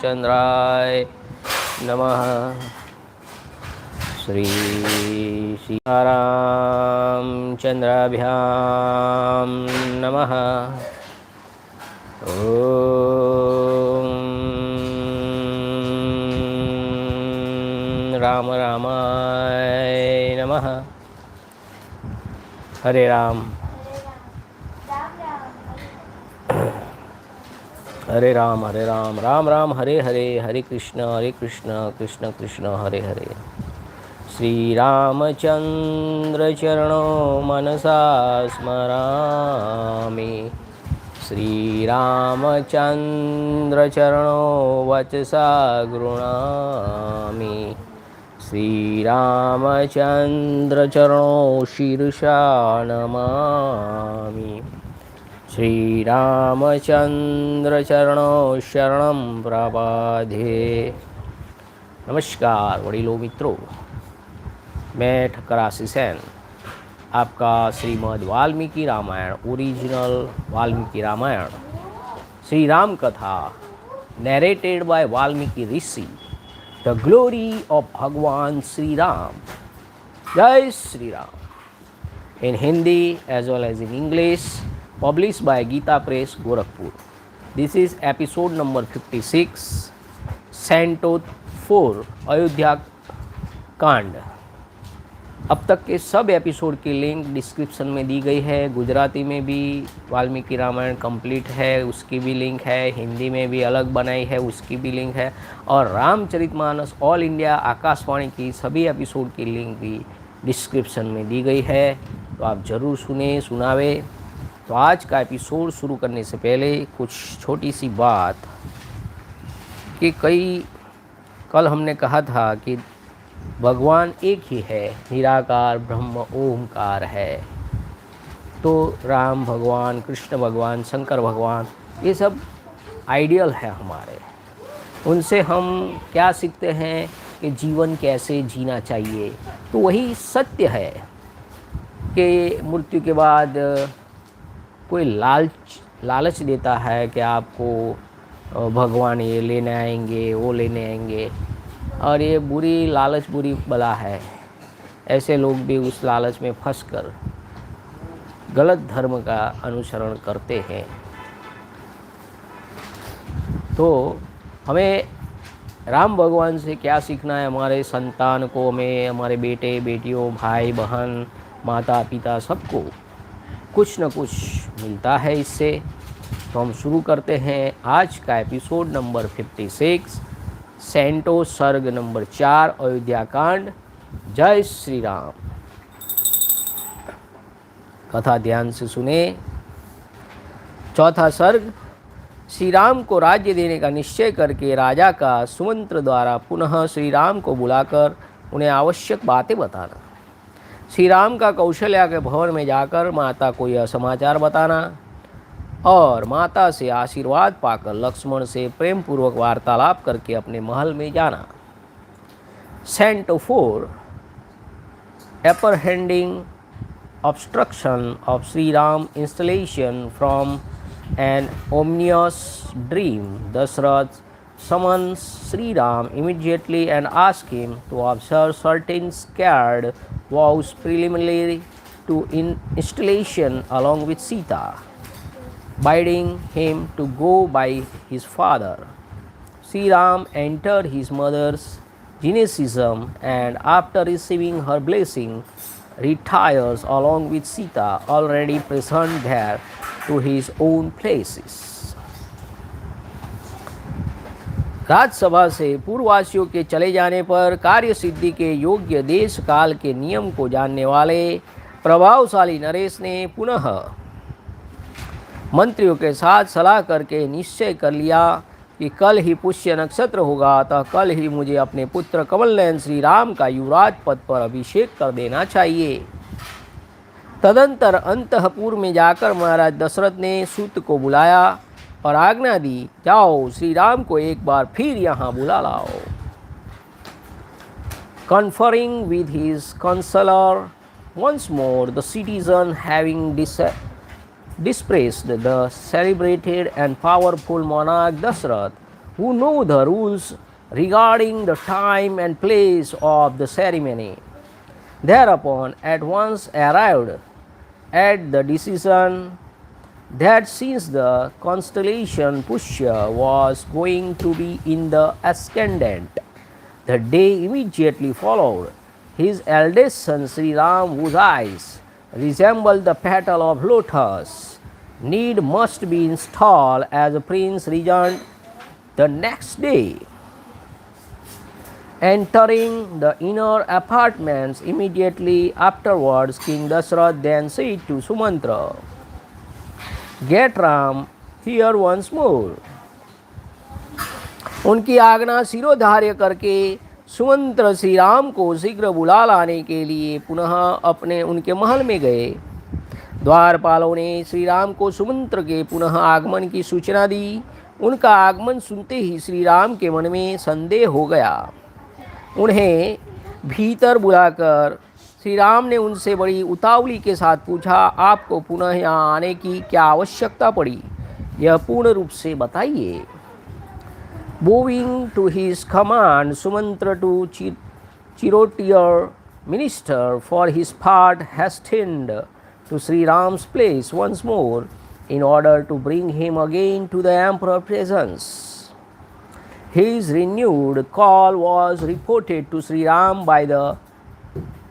रामचंद्राय नमः। श्री सीतारामचंद्राभ्यां नमः। ओम राम रामाय नमः। हरे राम हरे राम राम राम हरे हरे, हरे कृष्ण कृष्ण कृष्ण हरे हरे। श्री रामचंद्र चरणों मनसा स्मरामि, श्री रामचंद्र चरणों वचसा गृह्णामि, श्री रामचंद्र चरणों शीर्षा नमामि, श्री रामचंद्र चरणों शरणं प्रपद्ये। नमस्कार वडीलों मित्रों, मैं ठक्कर आशीष आपका श्रीमद वाल्मीकि रामायण ओरिजिनल वाल्मीकि रामायण श्री राम कथा narrated by Valmiki Rishi, the glory of भगवान श्री राम। जय Shri Ram, in Hindi as well as in English, published by Gita Press, Gorakhpur. This is episode number 56, Canto 4 Ayodhyakand. अब तक के सब एपिसोड की लिंक डिस्क्रिप्शन में दी गई है। गुजराती में भी वाल्मीकि रामायण कंप्लीट है, उसकी भी लिंक है। हिंदी में भी अलग बनाई है, उसकी भी लिंक है। और रामचरितमानस ऑल इंडिया आकाशवाणी की सभी एपिसोड की लिंक भी डिस्क्रिप्शन में दी गई है, तो आप ज़रूर सुनावे। तो आज का एपिसोड शुरू करने से पहले कुछ छोटी सी बात कि कल हमने कहा था कि भगवान एक ही है, निराकार ब्रह्म ओमकार है। तो राम भगवान, कृष्ण भगवान, शंकर भगवान, ये सब आइडियल है हमारे। उनसे हम क्या सीखते हैं कि जीवन कैसे जीना चाहिए। तो वही सत्य है कि मृत्यु के बाद कोई लालच देता है कि आपको भगवान ये लेने आएंगे, वो लेने आएंगे, और ये बुरी लालच बुरी बला है। ऐसे लोग भी उस लालच में फंसकर गलत धर्म का अनुसरण करते हैं। तो हमें राम भगवान से क्या सीखना है? हमारे संतान को, हमें हमारे बेटे बेटियों, भाई बहन, माता पिता, सबको कुछ न कुछ मिलता है इससे। तो हम शुरू करते हैं आज का एपिसोड नंबर 56, सेंटो सर्ग नंबर 4 अयोध्याकांड। जय श्री राम। कथा ध्यान से सुने। चौथा सर्ग। श्री राम को राज्य देने का निश्चय करके राजा का सुमंत्र द्वारा पुनः श्री राम को बुलाकर उन्हें आवश्यक बातें बताना। श्री राम का कौशल्या के भवन में जाकर माता को यह समाचार बताना और माता से आशीर्वाद पाकर लक्ष्मण से प्रेम पूर्वक वार्तालाप करके अपने महल में जाना। Canto 4 Apprehending obstruction of Sri Ram installation from an ominous dream. Dasrath summons Sri Ram immediately and asks him to observe certain scared vows preliminary to installation along with Sita, bidding him to go by his father. Sri Ram entered his mother's gynecium and after receiving her blessing retires along with Sita, already present there, to his own places. राजसभा से पूर्ववासियों के चले जाने पर कार्य सिद्धि के योग्य देश काल के नियम को जानने वाले प्रभावशाली नरेश ने पुनः मंत्रियों के साथ सलाह करके निश्चय कर लिया कि कल ही पुष्य नक्षत्र होगा, अतः कल ही मुझे अपने पुत्र कमल नयन श्री राम का युवराज पद पर अभिषेक कर देना चाहिए। तदंतर अंतःपुर में जाकर महाराज दशरथ ने सूत को बुलाया और आज्ञा दी, जाओ श्री राम को एक बार फिर यहाँ बुला लाओ। Conferring with his counselor once more, the citizen having dispraised the celebrated and powerful monarch Dasrath, who know the rules regarding the time and place of the ceremony. Thereupon at once arrived at the decision that since the constellation Pushya was going to be in the ascendant, the day immediately followed, his eldest son Sri Ram, whose eyes resembled the petal of lotus, need must be installed as a prince regent the next day. Entering the inner apartments immediately afterwards, King Dasrath then said to Sumantra, "Get Ram here once more." उनकी आज्ञा शिरोधार्य करके सुमंत्र श्री राम को शीघ्र बुला लाने के लिए पुनः अपने उनके महल में गए। द्वारपालों ने श्री राम को सुमंत्र के पुनः आगमन की सूचना दी। उनका आगमन सुनते ही श्री राम के मन में संदेह हो गया। उन्हें भीतर बुलाकर श्री राम ने उनसे बड़ी उतावली के साथ पूछा, आपको पुनः यहाँ आने की क्या आवश्यकता पड़ी, यह पूर्ण रूप से बताइए। Bowing to his command, Sumantra to Chirotier minister for his part hastened to Sri Ram's place once more in order to bring him again to the emperor's presence. His renewed call was reported to Sri Ram by the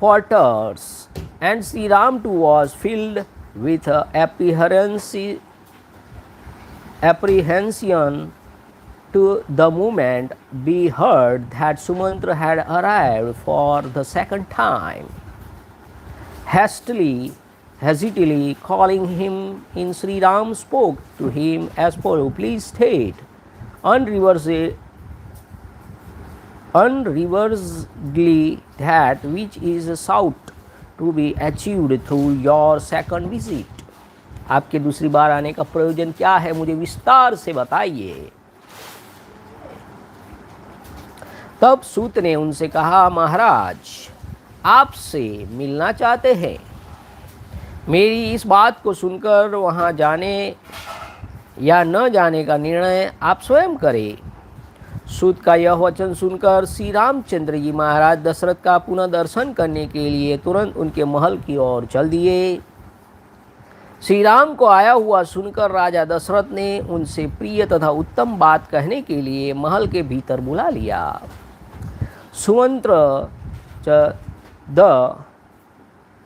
porters, and Sri Ram too was filled with apprehension to the moment be heard that Sumantra had arrived for the second time. Hastily calling him in, Sri Ram spoke to him as follows, please state unreservedly that which is sought to be achieved through your second visit. आपके दूसरी बार आने का प्रयोजन क्या है, मुझे विस्तार से बताइए। तब सूत ने उनसे कहा, महाराज आपसे मिलना चाहते हैं। मेरी इस बात को सुनकर वहाँ जाने या न जाने का निर्णय आप स्वयं करें। सूत का यह वचन सुनकर श्री रामचंद्र जी महाराज दशरथ का पुनः दर्शन करने के लिए तुरंत उनके महल की ओर चल दिए। श्री राम को आया हुआ सुनकर राजा दशरथ ने उनसे प्रिय तथा उत्तम बात कहने के लिए महल के भीतर बुला लिया। Sumantra the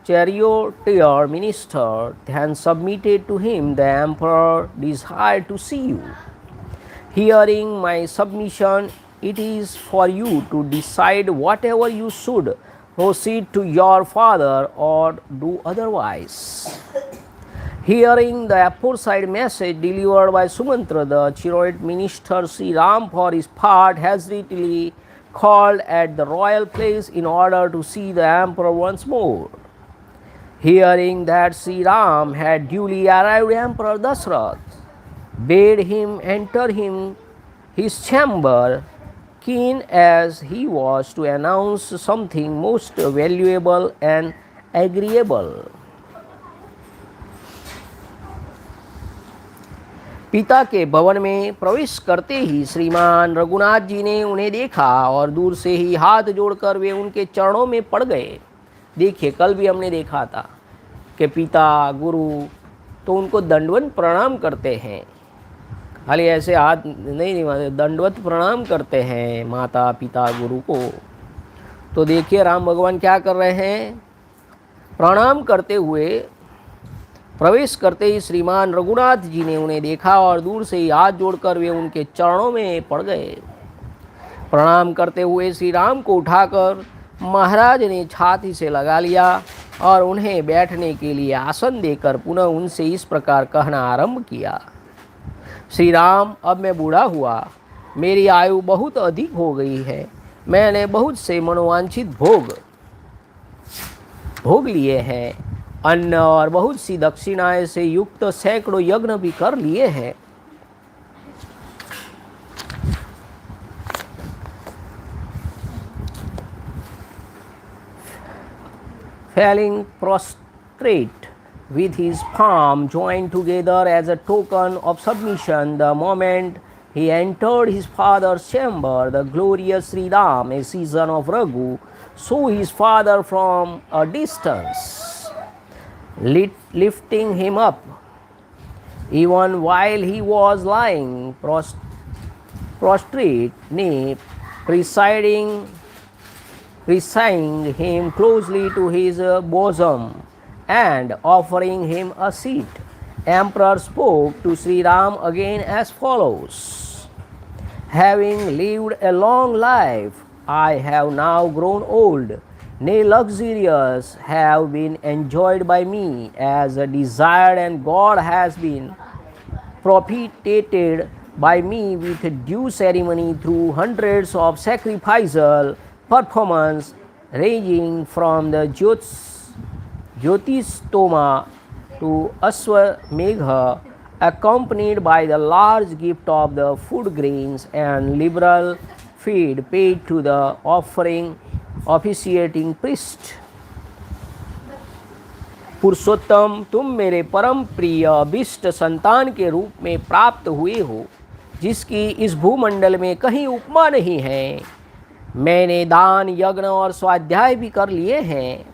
charioteer minister then submitted to him, the emperor desired to see you. Hearing my submission, it is for you to decide whatever you should proceed to your father or do otherwise. Hearing the aforesaid message delivered by Sumantra, the chariot minister Sri Ram for his part hastily called at the royal place in order to see the emperor once more. Hearing that Sri Ram had duly arrived, Emperor Dasrath bade him enter his chamber, keen as he was to announce something most valuable and agreeable. पिता के भवन में प्रवेश करते ही श्रीमान रघुनाथ जी ने उन्हें देखा और दूर से ही हाथ जोड़कर वे उनके चरणों में पड़ गए। देखिए, कल भी हमने देखा था कि पिता गुरु तो उनको दंडवत प्रणाम करते हैं, खाली ऐसे हाथ नहीं, दंडवत प्रणाम करते हैं माता पिता गुरु को। तो देखिए राम भगवान क्या कर रहे हैं, प्रणाम करते हुए प्रवेश करते ही श्रीमान रघुनाथ जी ने उन्हें देखा और दूर से ही हाथ जोड़कर वे उनके चरणों में पड़ गए। प्रणाम करते हुए श्री राम को उठाकर महाराज ने छाती से लगा लिया और उन्हें बैठने के लिए आसन देकर पुनः उनसे इस प्रकार कहना आरंभ किया, श्री राम, अब मैं बूढ़ा हुआ, मेरी आयु बहुत अधिक हो गई है, मैंने बहुत से मनोवांछित भोग लिए हैं, अन्न और बहुत सी दक्षिणाएं से युक्त सैकड़ों यज्ञ भी कर लिए हैं। Falling prostrate with his palm joined together as a token of submission, the moment he entered his father's chamber. The glorious Sri Ram, a season of Raghu, saw his father from a distance, lifting him up, even while he was lying prostrate, nay, pressing him closely to his bosom and offering him a seat. Emperor spoke to Sri Ram again as follows: Having lived a long life, I have now grown old. Nay, luxurious have been enjoyed by me as desired, and God has been propitiated by me with due ceremony through hundreds of sacrificial performance, ranging from the Jyotistoma to Ashwamegha, accompanied by the large gift of the food grains and liberal feed paid to the offering officiating priest. पुरुषोत्तम, तुम मेरे परम प्रिय अभिष्ट संतान के रूप में प्राप्त हुए हो, जिसकी इस भूमंडल में कहीं उपमा नहीं है। मैंने दान, यज्ञ और स्वाध्याय भी कर लिए हैं।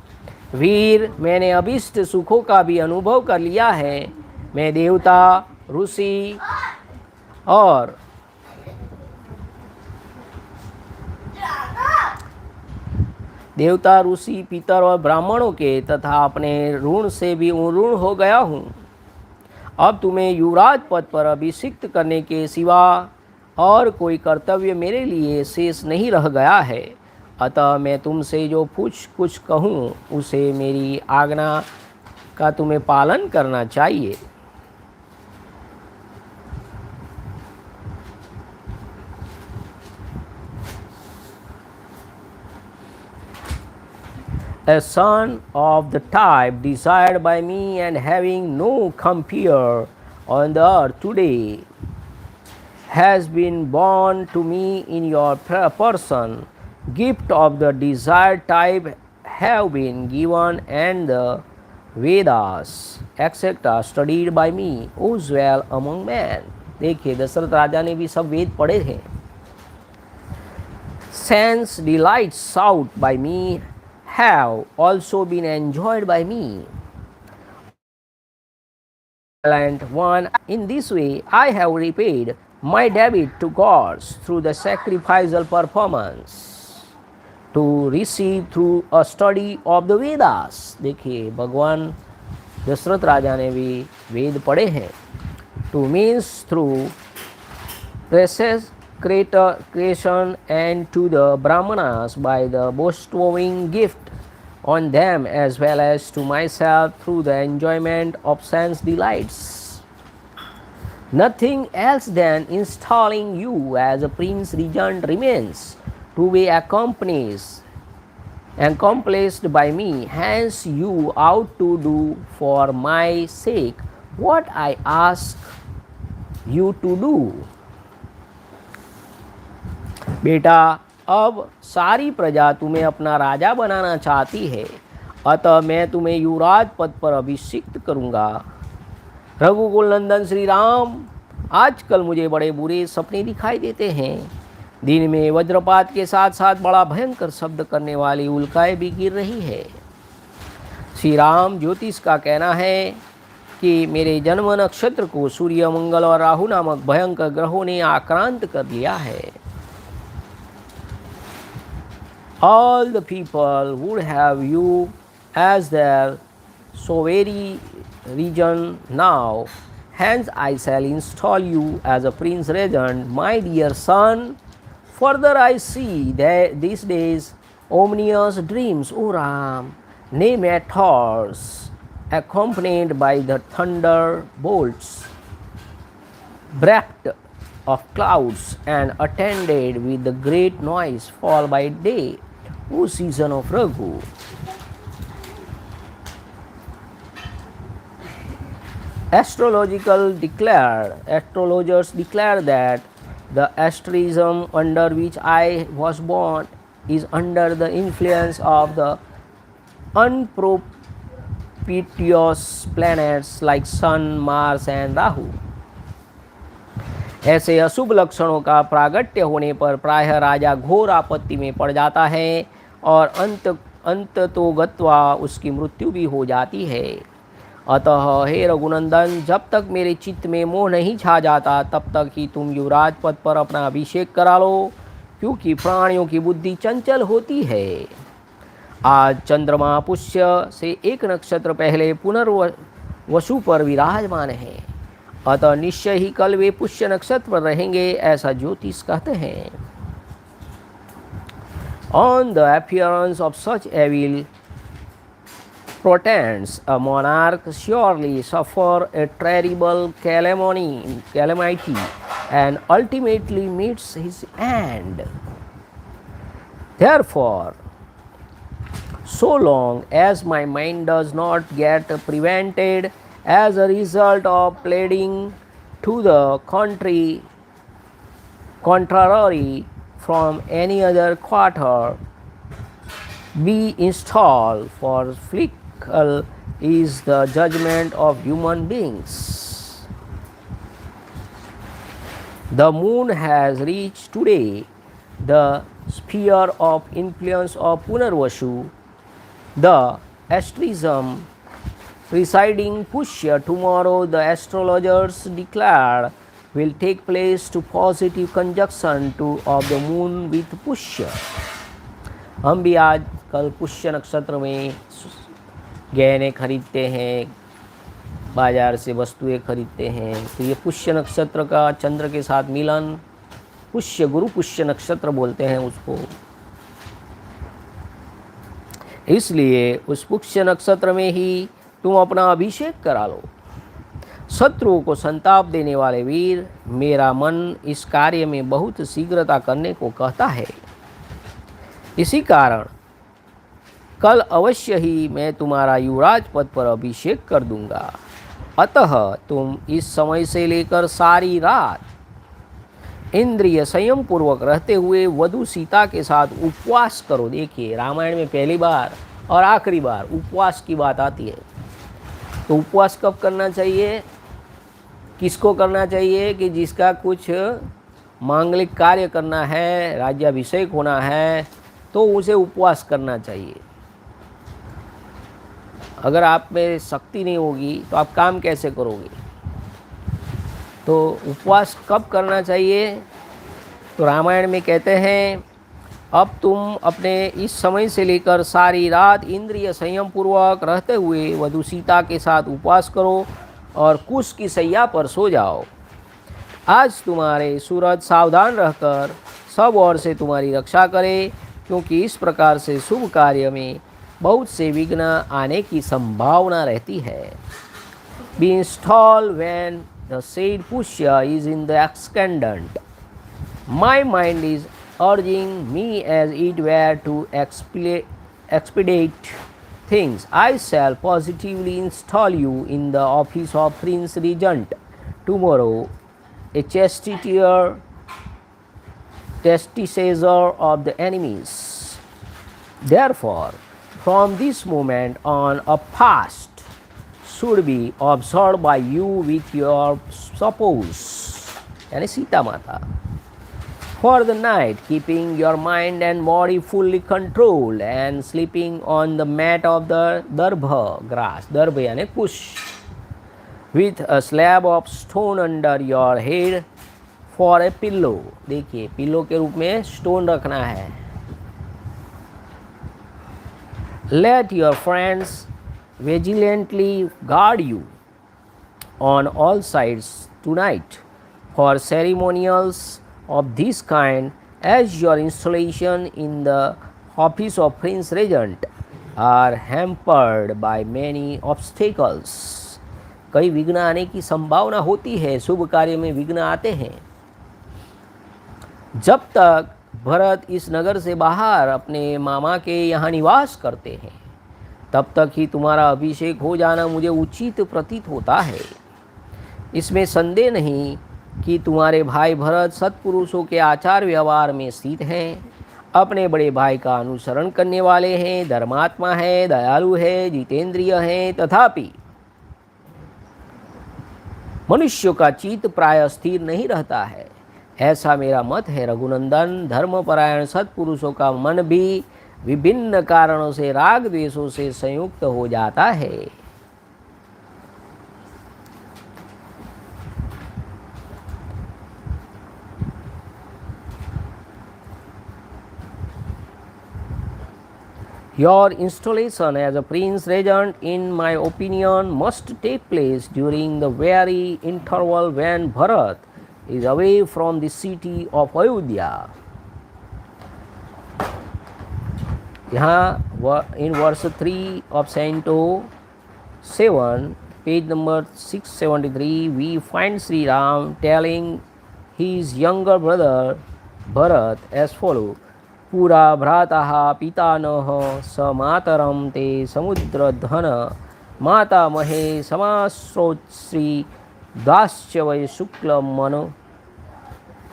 वीर, मैंने अभिष्ट सुखों का भी अनुभव कर लिया है। मैं देवता, ऋषि और पितर और ब्राह्मणों के तथा अपने ऋण से भी ऋण हो गया हूँ। अब तुम्हें युवराज पद पर अभिषिक्त करने के सिवा और कोई कर्तव्य मेरे लिए शेष नहीं रह गया है। अतः मैं तुमसे जो कुछ कहूँ उसे मेरी आज्ञा का तुम्हें पालन करना चाहिए। A son of the type desired by me and having no compeer on the earth today has been born to me in your person. Gift of the desired type have been given, and the Vedas etc. studied by me, O dwell among men. देखिए, दशरथ राजा ने भी सब वेद पढ़े थे। Sense delights sought by me have also been enjoyed by me. One, in this way I have repaid my debt to gods through the sacrificial performance to receive through a study of the Vedas. देखिए, भगवान दशरथ राजा ने भी वेद पढ़े हैं। To means through creation, and to the Brahmanas by the bestowing gift on them, as well as to myself through the enjoyment of sense delights. Nothing else than installing you as a prince regent remains to be accomplished by me. Hence you ought to do for my sake what I ask you to do. बेटा, अब सारी प्रजा तुम्हें अपना राजा बनाना चाहती है, अतः मैं तुम्हें युवराज पद पर अभिषिक्त करूँगा। रघुकुल नंदन श्री राम, आजकल मुझे बड़े बुरे सपने दिखाई देते हैं। दिन में वज्रपात के साथ साथ बड़ा भयंकर शब्द करने वाली उल्काएं भी गिर रही है। श्री राम, ज्योतिष का कहना है कि मेरे जन्म नक्षत्र को सूर्य, मंगल और राहु नामक भयंकर ग्रहों ने आक्रांत कर लिया है। All the people would have you as their sovereign regent now. Hence I shall install you as a prince regent, my dear son. Further I see that these days ominous dreams, O Ram, nay meteors, accompanied by the thunderbolts, breath of clouds, and attended with the great noise, fall by day, O season of Raghu. Astrologers declare that the asterism under which I was born is under the influence of the unpropitious planets like Sun, Mars, and Rahu. ऐसे अशुभ लक्षणों का प्रागट्य होने पर प्रायः राजा घोर आपत्ति में पड़ जाता है और अंत तो गत्वा उसकी मृत्यु भी हो जाती है। अतः हे रघुनंदन, जब तक मेरे चित्त में मोह नहीं छा जाता तब तक ही तुम युवराज पद पर अपना अभिषेक करा लो, क्योंकि प्राणियों की बुद्धि चंचल होती है। आज चंद्रमा पुष्य से एक नक्षत्र पहले पुनर्वसु पर विराजमान है, अतः निश्चय ही कल वे पुष्य नक्षत्र पर रहेंगे, ऐसा ज्योतिष कहते हैं। On the appearance of such evil portents, a monarch surely suffer a terrible calamity and ultimately meets his end. Therefore, so long as my mind does not get prevented as a result of pleading to the contrary from any other quarter, be installed, for fickle is the judgment of human beings. The moon has reached today the sphere of influence of Punarvasu, the asterism presiding Pushya. Tomorrow the astrologers declare will take place to positive conjunction of the moon with Pushya. हम भी आज कल पुष्य नक्षत्र में गहने खरीदते हैं, बाजार से वस्तुएं खरीदते हैं, तो ये पुष्य नक्षत्र का चंद्र के साथ मिलन, पुष्य गुरु पुष्य नक्षत्र बोलते हैं उसको। इसलिए उस पुष्य नक्षत्र में ही तुम अपना अभिषेक करा लो। शत्रुओं को संताप देने वाले वीर, मेरा मन इस कार्य में बहुत शीघ्रता करने को कहता है। इसी कारण कल अवश्य ही मैं तुम्हारा युवराज पद पर अभिषेक कर दूंगा। अतः तुम इस समय से लेकर सारी रात इंद्रिय संयम पूर्वक रहते हुए वधू सीता के साथ उपवास करो। देखिए, रामायण में पहली बार और आखिरी बार उपवास की बात आती है। तो उपवास कब करना चाहिए, किसको करना चाहिए? कि जिसका कुछ मांगलिक कार्य करना है, राज्याभिषेक होना है, तो उसे उपवास करना चाहिए। अगर आप में शक्ति नहीं होगी तो आप काम कैसे करोगे? तो उपवास कब करना चाहिए? तो रामायण में कहते हैं, अब तुम अपने इस समय से लेकर सारी रात इंद्रिय संयम पूर्वक रहते हुए वधू सीता के साथ उपवास करो और कुश की सैया पर सो जाओ। आज तुम्हारे सूरज सावधान रहकर सब ओर से तुम्हारी रक्षा करे, क्योंकि इस प्रकार से शुभ कार्य में बहुत से विघ्न आने की संभावना रहती है। Be installed when the said Pushya is in the ascendant. My mind is urging me as it were to expedite things. I shall positively install you in the office of Prince Regent tomorrow, a chastitizer of the enemies. Therefore, from this moment on, a fast should be observed by you with your spouse, यानी सीता माता, for the night, keeping your mind and body fully controlled and sleeping on the mat of the darbha grass, darbha यानी कुश, with a slab of stone under your head for a pillow. देखिए, pillow के रूप में stone रखना है। Let your friends vigilantly guard you on all sides tonight, for ceremonials of this kind, as your installation in the office of Prince Regent are hampered by many obstacles. कई विघ्न आने की संभावना होती है, शुभ कार्य में विघ्न आते हैं। जब तक भरत इस नगर से बाहर अपने मामा के यहाँ निवास करते हैं, तब तक ही तुम्हारा अभिषेक हो जाना मुझे उचित प्रतीत होता है। इसमें संदेह नहीं कि तुम्हारे भाई भरत सत्पुरुषों के आचार व्यवहार में स्थित हैं, अपने बड़े भाई का अनुसरण करने वाले हैं, धर्मात्मा है, दयालु है, जितेंद्रिय हैं। तथापि मनुष्यों का चित्त प्राय स्थिर नहीं रहता है, ऐसा मेरा मत है रघुनंदन। धर्मपरायण सत्पुरुषों का मन भी विभिन्न कारणों से राग द्वेषों से संयुक्त हो जाता है। Your installation as a prince regent, in my opinion, must take place during the very interval when Bharat is away from the city of Ayodhya. यहाँ in verse 3 of Canto 7, page number 673, we find Sri Ram telling his younger brother Bharat as follows: पुरा भ्रातः पितानः स मातरं ते समुद्रधन माता महे समाश्रोश्री दाश्च वै शुक्लं मनु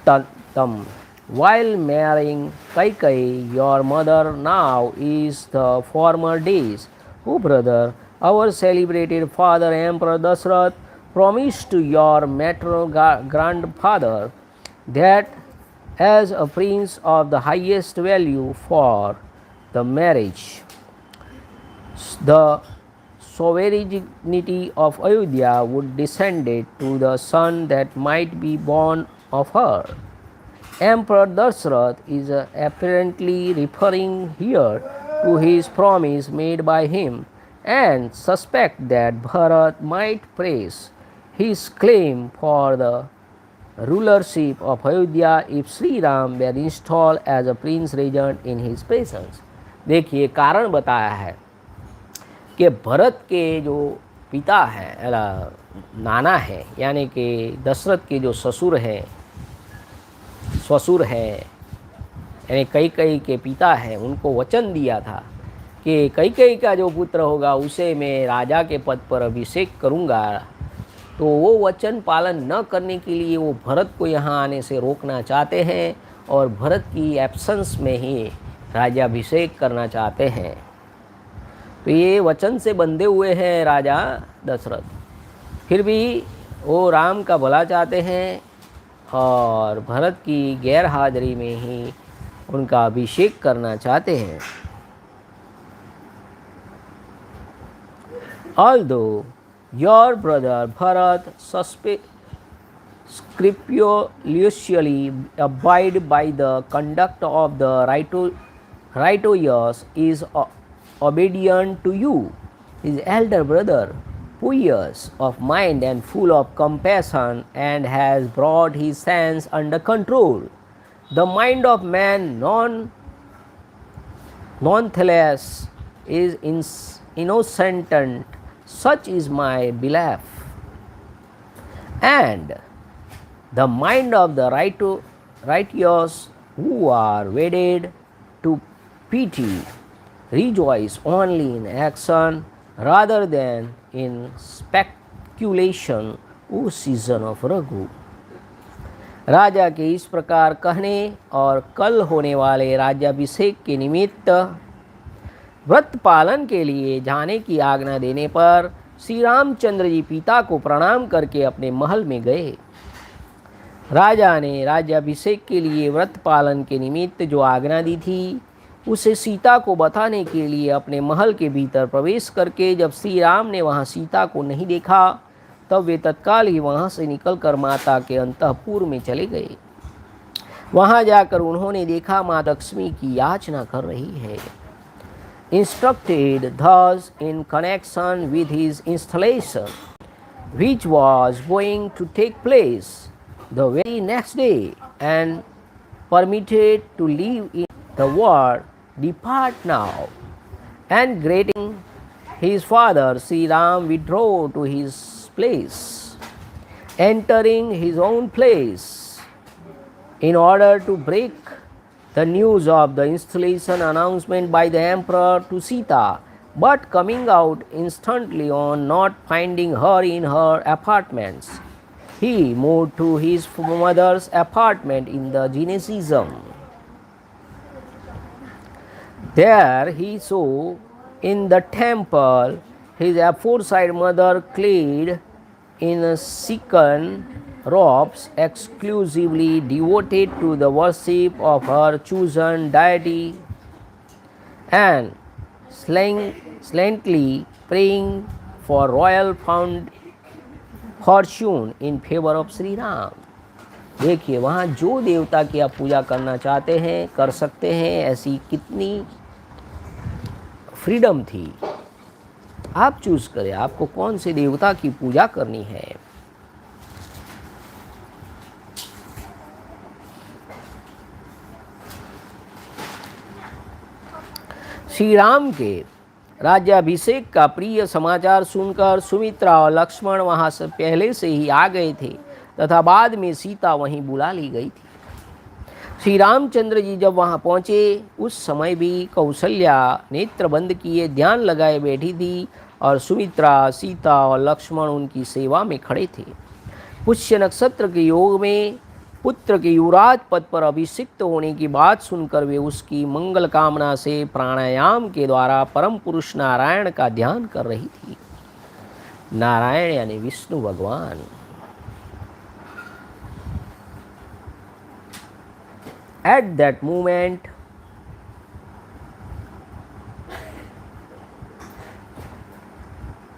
तम. While marrying Kaikai, your mother now is the former days. O brother, our celebrated father Emperor Dasrath promised to your maternal grandfather that as a prince of the highest value for the marriage, the sovereignty of Ayodhya would descend to the son that might be born of her. Emperor Dasrath is apparently referring here to his promise made by him, and suspect that Bharat might praise his claim for the rulership of Ayodhya if Sri Ram were installed as a prince regent in his presence. देखिए कारण बताया है कि भरत के जो पिता हैं, नाना है, यानी कि दशरथ के जो ससुर हैं, ससुर हैं, यानी कैकेयी के पिता हैं, उनको वचन दिया था कि कैकेयी का जो पुत्र होगा उसे मैं राजा के पद पर अभिषेक करूँगा। तो वो वचन पालन न करने के लिए वो भरत को यहाँ आने से रोकना चाहते हैं और भरत की एब्सेंस में ही राज्याभिषेक करना चाहते हैं। तो ये वचन से बंधे हुए हैं राजा दशरथ, फिर भी वो राम का भला चाहते हैं और भरत की गैर हाजिरी में ही उनका अभिषेक करना चाहते हैं। Although your brother Bharat scrupulously abide by the conduct of the righteous is obedient to you, his elder brother, pious of mind and full of compassion, and has brought his sense under control. The mind of man nonetheless is innocent. Such is my belief, and the mind of the righteous who are wedded to pity rejoice only in action rather than in speculation, O season of Raghu. राजा के इस प्रकार कहने और कल होने वाले राज्याभिषेक के निमित्त व्रत पालन के लिए जाने की आज्ञा देने पर श्री रामचंद्र जी पिता को प्रणाम करके अपने महल में गए। राजा ने राज्याभिषेक के लिए व्रत पालन के निमित्त जो आज्ञा दी थी उसे सीता को बताने के लिए अपने महल के भीतर प्रवेश करके जब श्री राम ने वहाँ सीता को नहीं देखा तब वे तत्काल ही वहाँ से निकलकर माता के अंतःपुर में चले गए। वहाँ जाकर उन्होंने देखा माँ लक्ष्मी की याचना कर रही है। Instructed thus in connection with his installation, which was going to take place the very next day, and permitted to live in the world, depart now. And greeting his father, Sri Ram withdrew to his place, entering his own place in order to break the news of the installation announcement by the emperor to Sita, but coming out instantly on not finding her in her apartments, he moved to his mother's apartment in the gymnasium. There he saw in the temple his aforesaid mother clad in silken robes exclusively devoted to the worship of her chosen deity and silently praying for royal fortune in favor of Sri Ram. देखिए वहाँ जो देवता की आप पूजा करना चाहते हैं कर सकते हैं, ऐसी कितनी फ्रीडम थी। आप चूज करें आपको कौन से देवता की पूजा करनी है। श्री राम के राज्याभिषेक का प्रिय समाचार सुनकर सुमित्रा और लक्ष्मण वहां से पहले से ही आ गए थे तथा बाद में सीता वहीं बुला ली गई थी। श्री रामचंद्र जी जब वहां पहुंचे उस समय भी कौशल्या नेत्र बंद किए ध्यान लगाए बैठी थी और सुमित्रा, सीता और लक्ष्मण उनकी सेवा में खड़े थे। पुष्य नक्षत्र के योग में पुत्र के युवराज पद पर अभिषिक्त होने की बात सुनकर वे उसकी मंगल कामना से प्राणायाम के द्वारा परम पुरुष नारायण का ध्यान कर रही थी। नारायण यानी विष्णु भगवान। At that moment,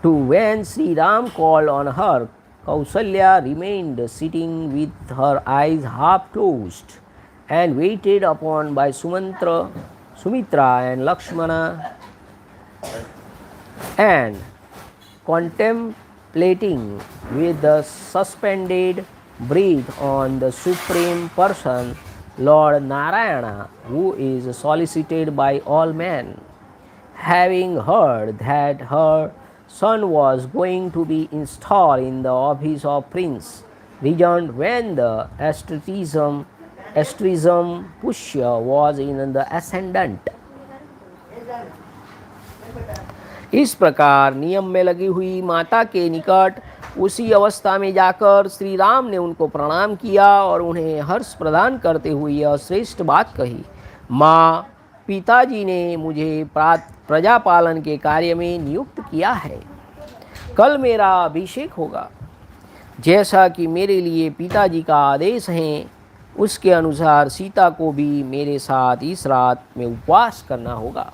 to when Sri Ram called on her, Kausalya remained sitting with her eyes half closed and waited upon by Sumitra and Lakshmana and contemplating with the suspended breath on the Supreme Person, Lord Narayana, who is solicited by all men. Having heard that her son was going to be installed in the office of prince, regent when the asterism Pushya was in the ascendant. इस प्रकार नियम में लगी हुई माता के निकट उसी अवस्था में जाकर श्री राम ने उनको प्रणाम किया और उन्हें हर्ष प्रदान करते हुए यह श्रेष्ठ बात कही, माँ, पिताजी ने मुझे प्रजा पालन के कार्य में नियुक्त किया है। कल मेरा अभिषेक होगा। जैसा कि मेरे लिए पिताजी का आदेश है उसके अनुसार सीता को भी मेरे साथ इस रात में उपवास करना होगा।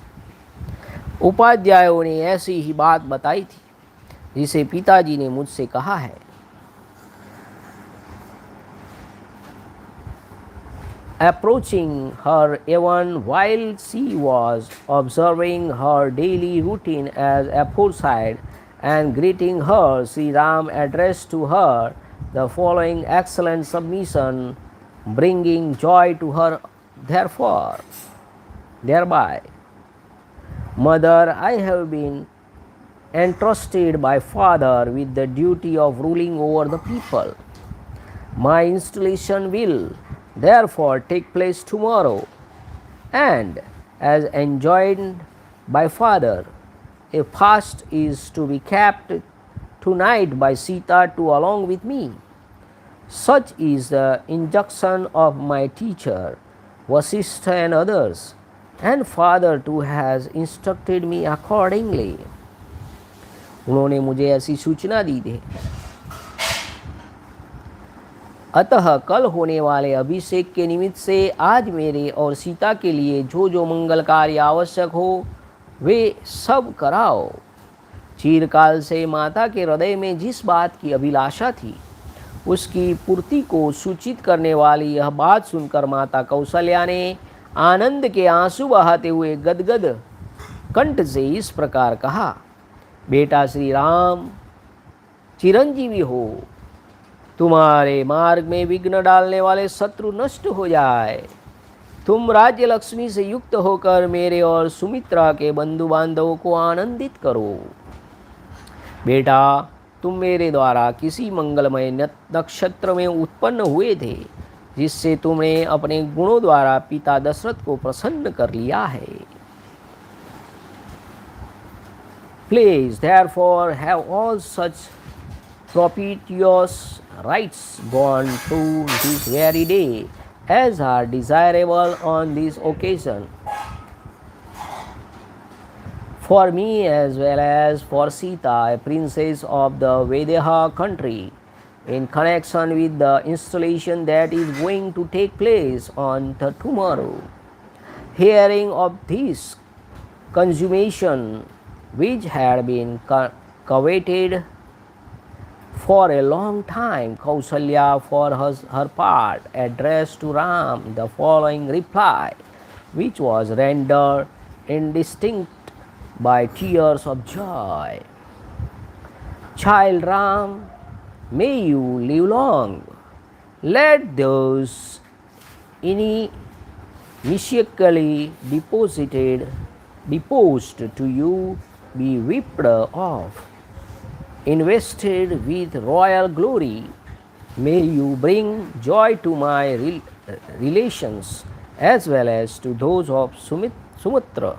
उपाध्यायों ने ऐसी ही बात बताई थी जिसे पिताजी ने मुझसे कहा है। Approaching her even while she was observing her daily routine as aforesaid and greeting her, Sri Ram addressed to her the following excellent submission, bringing joy to her thereby. Mother, I have been entrusted by father with the duty of ruling over the people. My installation will therefore take place tomorrow, and as enjoined by father, a fast is to be kept tonight by Sita to along with me. Such is the injunction of my teacher, Vasishtha and others, and father too has instructed me accordingly. उन्होंने मुझे ऐसी सूचना दी थी। अतः कल होने वाले अभिषेक के निमित्त से आज मेरे और सीता के लिए जो जो मंगल कार्य आवश्यक हो वे सब कराओ। चिरकाल से माता के हृदय में जिस बात की अभिलाषा थी उसकी पूर्ति को सूचित करने वाली यह बात सुनकर माता कौशल्या ने आनंद के आंसू बहाते हुए गदगद कंठ से इस प्रकार कहा, बेटा श्री राम, चिरंजीवी हो, तुम्हारे मार्ग में विघ्न डालने वाले शत्रु नष्ट हो जाए। तुम राज्य लक्ष्मी से युक्त होकर मेरे और सुमित्रा के बंधु बांधवों को आनंदित करो। बेटा, तुम मेरे द्वारा किसी मंगलमय नक्षत्र में उत्पन्न हुए थे जिससे तुमने अपने गुणों द्वारा पिता दशरथ को प्रसन्न कर लिया है। Please therefore have all such propitious rites gone through this very day as are desirable on this occasion. for me as well as for Sita, a princess of the Vidhya country, in connection with the installation that is going to take place on the tomorrow. Hearing of this consummation, which had been coveted for a long time, Kausalya, for her part, addressed to Ram the following reply, which was rendered indistinct by tears of joy. Child Ram, may you live long. Let those initially deposed to you be whipped off, invested with royal glory. May you bring joy to my relations as well as to those of Sumitra.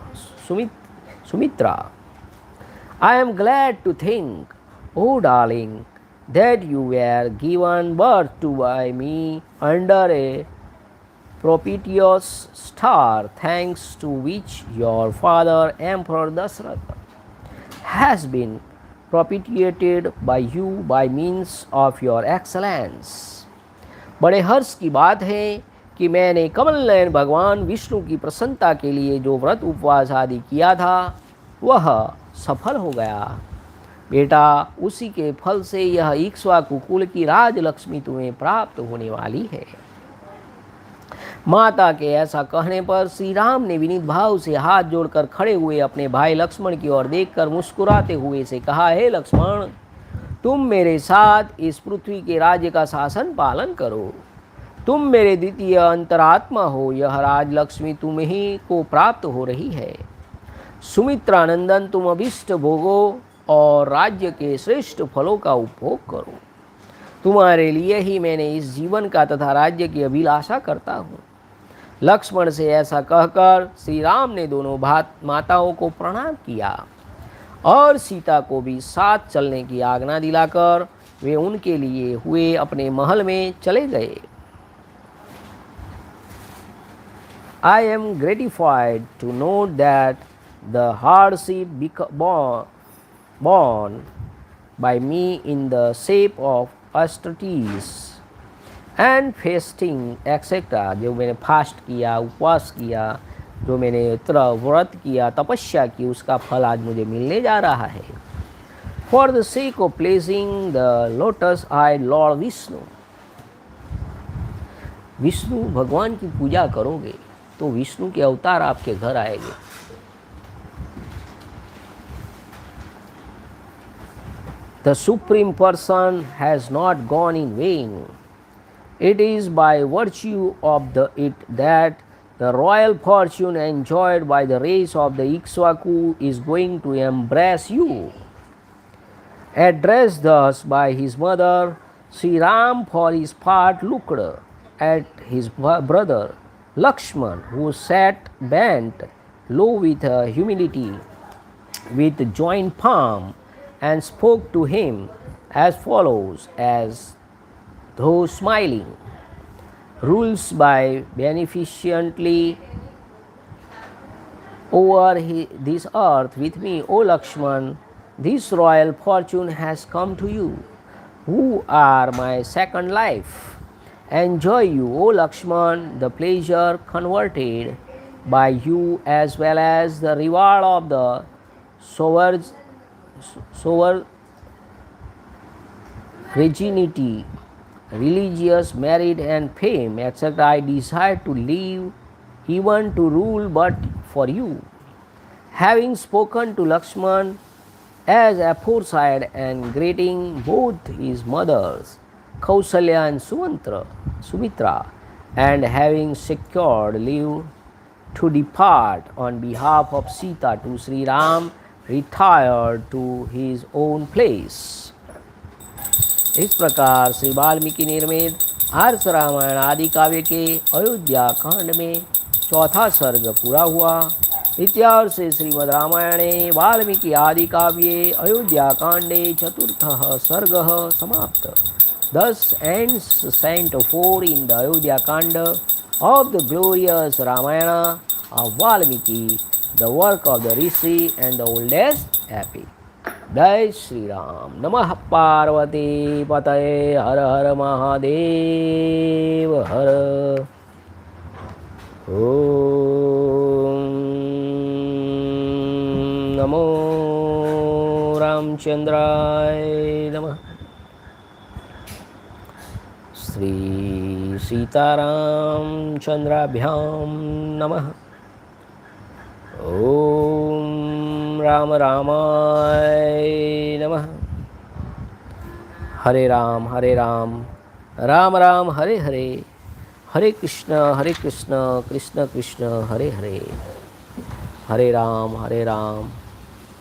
I am glad to think, O darling, that you were given birth to by me under a propitious star, thanks to which your father, Emperor Dasrath, has been propitiated by you by means of your excellence. बड़े हर्ष की बात है कि मैंने कमल नयन भगवान विष्णु की प्रसन्नता के लिए जो व्रत उपवास आदि किया था वह सफल हो गया। बेटा, उसी के फल से यह इक्ष्वाकु कुल की राजलक्ष्मी तुम्हें प्राप्त होने वाली है। माता के ऐसा कहने पर श्री राम ने विनीत भाव से हाथ जोड़कर खड़े हुए अपने भाई लक्ष्मण की ओर देखकर मुस्कुराते हुए से कहा, हे लक्ष्मण, तुम मेरे साथ इस पृथ्वी के राज्य का शासन पालन करो। तुम मेरे द्वितीय अंतरात्मा हो, यह राजलक्ष्मी तुम ही को प्राप्त हो रही है। सुमित्रानंदन, तुम अभिष्ट भोगों और राज्य के श्रेष्ठ फलों का उपभोग करो। तुम्हारे लिए ही मैंने इस जीवन का तथा राज्य की अभिलाषा करता हूँ। लक्ष्मण से ऐसा कहकर श्री राम ने दोनों माताओं को प्रणाम किया और सीता को भी साथ चलने की आज्ञा दिलाकर वे उनके लिए हुए अपने महल में चले गए। I am gratified to note that the hardship borne by me in the shape of austerities and fasting etc., जो मैंने फास्ट किया, उपवास किया, जो मैंने व्रत किया, तपस्या की, उसका फल आज मुझे मिलने जा रहा है। For the sake of pleasing the lotus-eyed Lord Vishnu, Vishnu भगवान की पूजा करोगे तो विष्णु के अवतार आपके घर आएंगे। The Supreme Person has not gone in vain. It is by virtue of it that the royal fortune enjoyed by the race of the Ikshvaku is going to embrace you. Addressed thus by his mother, Sri Ram for his part looked at his brother Lakshman, who sat bent low with humility, with joined palm, and spoke to him as follows, as though smiling. Rules by beneficently over this earth with me, O Lakshman, this royal fortune has come to you, who are my second life. Enjoy you, O Lakshman, the pleasure converted by you as well as the reward of the virginity, religious merit and fame, etc. I desire to live, even to rule, but for you. Having spoken to Lakshman as aforesaid and greeting both his mothers, Kausalya and Sumitra, and having secured leave to depart on behalf of Sita to Sri Ram, retired to his own place. इस प्रकार श्री वाल्मीकि निर्मित आर्ष रामायण आदि काव्य के अयोध्या कांड में चौथा सर्ग पूरा हुआ। इत्यार्षे श्रीमद् रामायणे वाल्मीकि आदि काव्ये अयोध्या कांडे चतुर्थः सर्गः समाप्त। Thus ends Canto 4 in the Ayodhyakand of the glorious Ramayana of Valmiki, the work of the rishi and the oldest epic. Jai Sri Ram. Namah Parvati Pataye. Har Har Mahadev Har. Om Namo Ramchandraya Namah. Sri Sitaram Chandrabhyam Namah. Om Rama Ramaya Namah. Hare Ram, Ram Ram, Hare Hare, Hare Krishna, Krishna Krishna, Hare Hare, Hare Ram,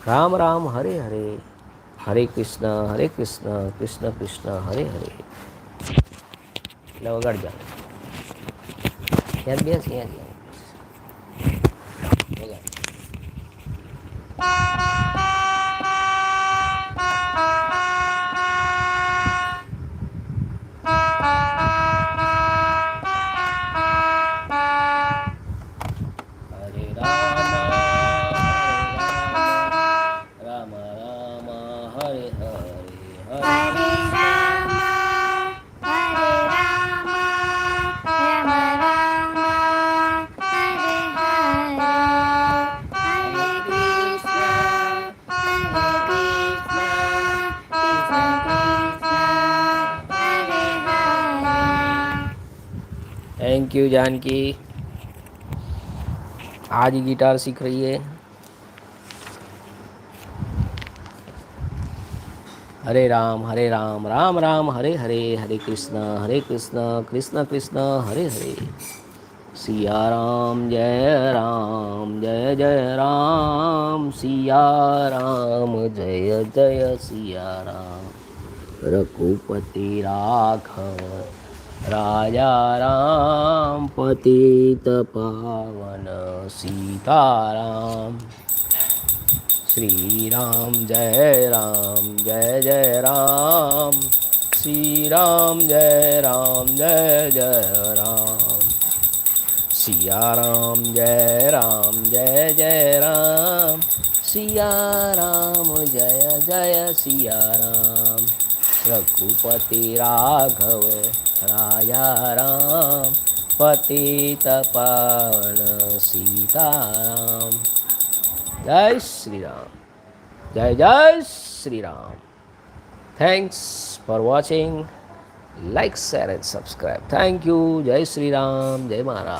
Ram Ram, Hare Hare, Hare Krishna, Krishna Krishna, Hare Hare. એટલે વગાડજો યાર બેસ યાર thank you Janaki. आज ही guitar सीख रही है। हरे राम राम राम हरे हरे, हरे कृष्णा कृष्ण कृष्ण हरे हरे। सिया राम जय राम, सिया राम जय जय सिया राम। रघुपति राघव राजा राम, पतित पावन सीताराम। श्री राम जय राम, श्री राम जय जय राम। सिया राम जय राम, सिया राम जय जय सिया राम। रघुपति राघव राजा राम, पतित पावन सीताराम। जय श्री राम, जय Shri Ram. Thanks for watching, like share and subscribe. Thank you. जय श्री राम, जय महाराज।